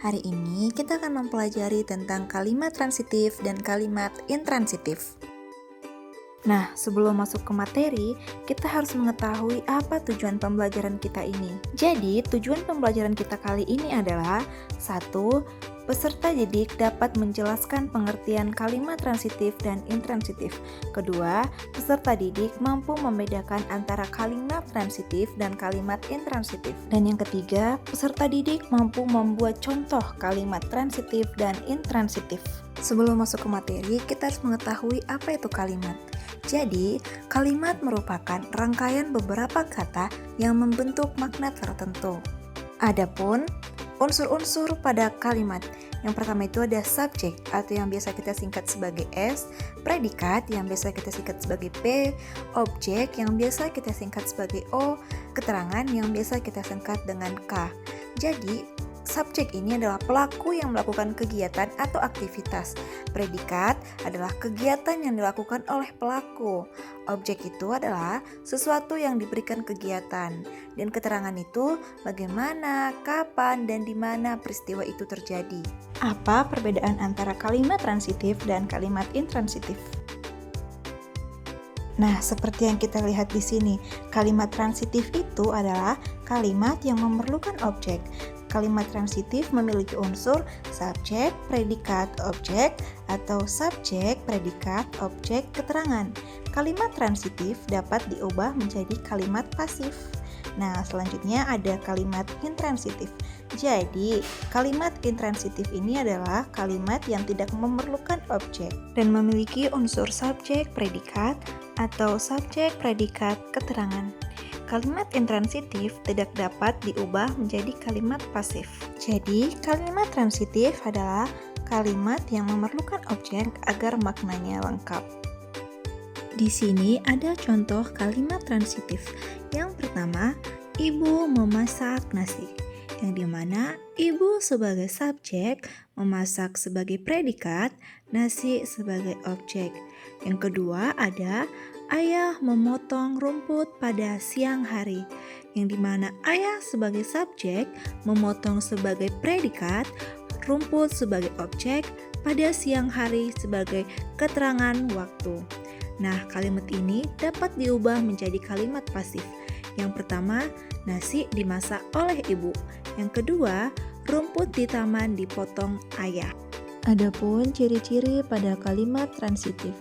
Hari ini kita akan mempelajari tentang kalimat transitif dan kalimat intransitif. Nah, sebelum masuk ke materi, kita harus mengetahui apa tujuan pembelajaran kita ini. Jadi, tujuan pembelajaran kita kali ini adalah 1. Peserta didik dapat menjelaskan pengertian kalimat transitif dan intransitif. Kedua, peserta didik mampu membedakan antara kalimat transitif dan kalimat intransitif. Dan yang ketiga, peserta didik mampu membuat contoh kalimat transitif dan intransitif. Sebelum masuk ke materi, kita harus mengetahui apa itu kalimat. Jadi, kalimat merupakan rangkaian beberapa kata yang membentuk makna tertentu. Adapun unsur-unsur pada kalimat, yang pertama itu ada subjek atau yang biasa kita singkat sebagai S, predikat yang biasa kita singkat sebagai P, objek yang biasa kita singkat sebagai O, keterangan yang biasa kita singkat dengan K. Jadi, subjek ini adalah pelaku yang melakukan kegiatan atau aktivitas. Predikat adalah kegiatan yang dilakukan oleh pelaku. Objek itu adalah sesuatu yang diberikan kegiatan. Dan keterangan itu bagaimana, kapan, dan di mana peristiwa itu terjadi. Apa perbedaan antara kalimat transitif dan kalimat intransitif? Nah, seperti yang kita lihat di sini, kalimat transitif itu adalah kalimat yang memerlukan objek. Kalimat transitif memiliki unsur subjek, predikat, objek, atau subjek, predikat, objek, keterangan. Kalimat transitif dapat diubah menjadi kalimat pasif. Nah, selanjutnya ada kalimat intransitif. Jadi, kalimat intransitif ini adalah kalimat yang tidak memerlukan objek dan memiliki unsur subjek, predikat, atau subjek, predikat, keterangan. Kalimat intransitif tidak dapat diubah menjadi kalimat pasif. Jadi, kalimat transitif adalah kalimat yang memerlukan objek agar maknanya lengkap. Di sini ada contoh kalimat transitif. Yang pertama, ibu memasak nasi. Yang dimana ibu sebagai subjek, memasak sebagai predikat, nasi sebagai objek. Yang kedua ada ayah memotong rumput pada siang hari, yang dimana ayah sebagai subjek, memotong sebagai predikat, rumput sebagai objek, pada siang hari sebagai keterangan waktu. Nah, kalimat ini dapat diubah menjadi kalimat pasif. Yang pertama, nasi dimasak oleh ibu. Yang kedua, rumput di taman dipotong ayah. Adapun ciri-ciri pada kalimat transitif.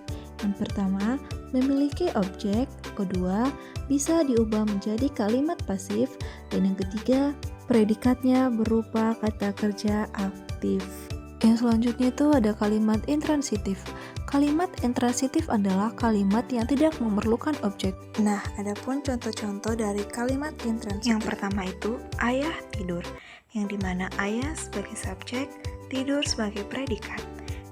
Yang pertama, memiliki objek, kedua, bisa diubah menjadi kalimat pasif, dan yang ketiga, predikatnya berupa kata kerja aktif. Yang selanjutnya itu ada kalimat intransitif. Kalimat intransitif adalah kalimat yang tidak memerlukan objek. Nah, adapun contoh-contoh dari kalimat intransitif. Yang pertama itu ayah tidur, yang dimana ayah sebagai subjek, tidur sebagai predikat.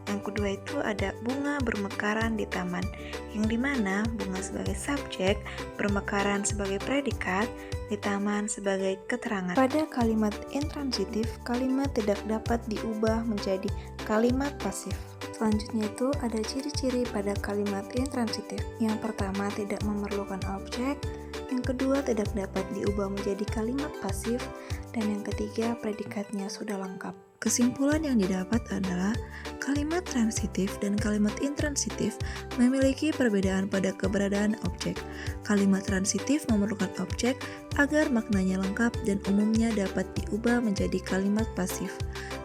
Yang kedua itu ada bunga bermekaran di taman, yang dimana bunga sebagai subjek, bermekaran sebagai predikat, di taman sebagai keterangan. Pada kalimat intransitif, kalimat tidak dapat diubah menjadi kalimat pasif. Selanjutnya itu ada ciri-ciri pada kalimat intransitif. Yang pertama tidak memerlukan objek, yang kedua tidak dapat diubah menjadi kalimat pasif, dan yang ketiga predikatnya sudah lengkap. Kesimpulan yang didapat adalah kalimat transitif dan kalimat intransitif memiliki perbedaan pada keberadaan objek. Kalimat transitif memerlukan objek agar maknanya lengkap dan umumnya dapat diubah menjadi kalimat pasif.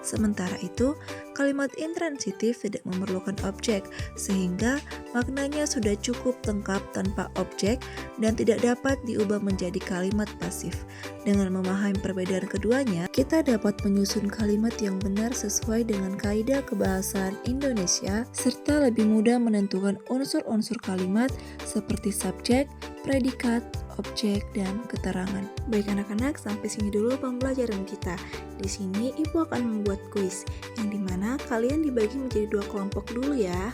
Sementara itu, kalimat intransitif tidak memerlukan objek, sehingga maknanya sudah cukup lengkap tanpa objek dan tidak dapat diubah menjadi kalimat pasif. Dengan memahami perbedaan keduanya, kita dapat menyusun kalimat yang benar sesuai dengan kaidah kebahasaan Indonesia, serta lebih mudah menentukan unsur-unsur kalimat seperti subjek, predikat, objek, dan keterangan. Baik anak-anak, sampai sini dulu pembelajaran kita. Di sini ibu akan membuat kuis, yang dimana kalian dibagi menjadi 2 kelompok dulu ya.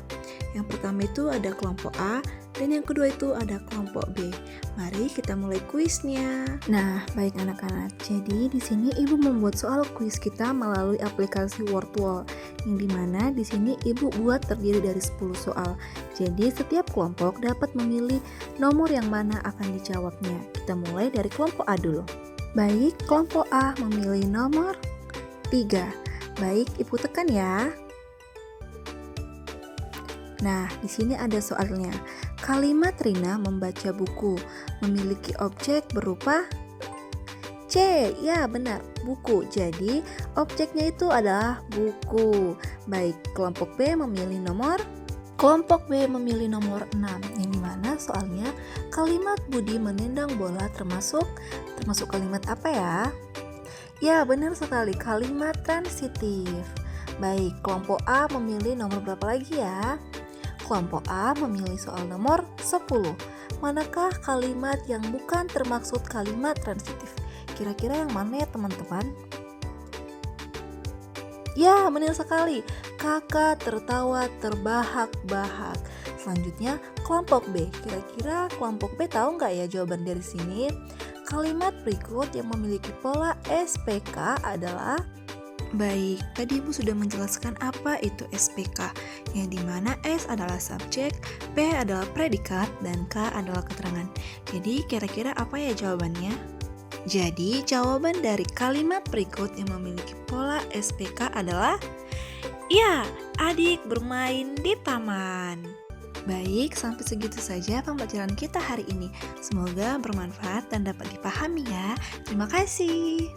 Yang pertama itu ada kelompok A, dan yang kedua itu ada kelompok B. Mari kita mulai kuisnya. Nah, baik anak-anak. Jadi di sini ibu membuat soal kuis kita melalui aplikasi Wordwall, yang dimana di sini ibu buat terdiri dari 10 soal. Jadi setiap kelompok dapat memilih nomor yang mana akan dijawabnya. Kita mulai dari kelompok A dulu. Baik, kelompok A memilih nomor 3. Baik, Ibu tekan ya. Nah, di sini ada soalnya. Kalimat Rina membaca buku memiliki objek berupa C. Ya, benar, buku. Jadi, objeknya itu adalah buku. Baik, kelompok B memilih nomor 6, yang dimana soalnya kalimat Budi menendang bola termasuk kalimat apa ya? Ya, benar sekali, kalimat transitif. Baik, kelompok A memilih nomor berapa lagi ya? Kelompok A memilih soal nomor 10. Manakah kalimat yang bukan termaksud kalimat transitif? Kira-kira yang mana ya teman-teman? Ya, benar sekali. Kakak tertawa terbahak-bahak. Selanjutnya, kelompok B. Kira-kira kelompok B tahu nggak ya jawaban dari sini? Kalimat berikut yang memiliki pola SPK adalah baik, tadi Ibu sudah menjelaskan apa itu SPK, yang dimana S adalah subjek, P adalah predikat, dan K adalah keterangan. Jadi kira-kira apa ya jawabannya? Jadi jawaban dari kalimat berikut yang memiliki pola SPK adalah ya, adik bermain di taman. Baik, sampai segitu saja pembelajaran kita hari ini. Semoga bermanfaat dan dapat dipahami ya. Terima kasih.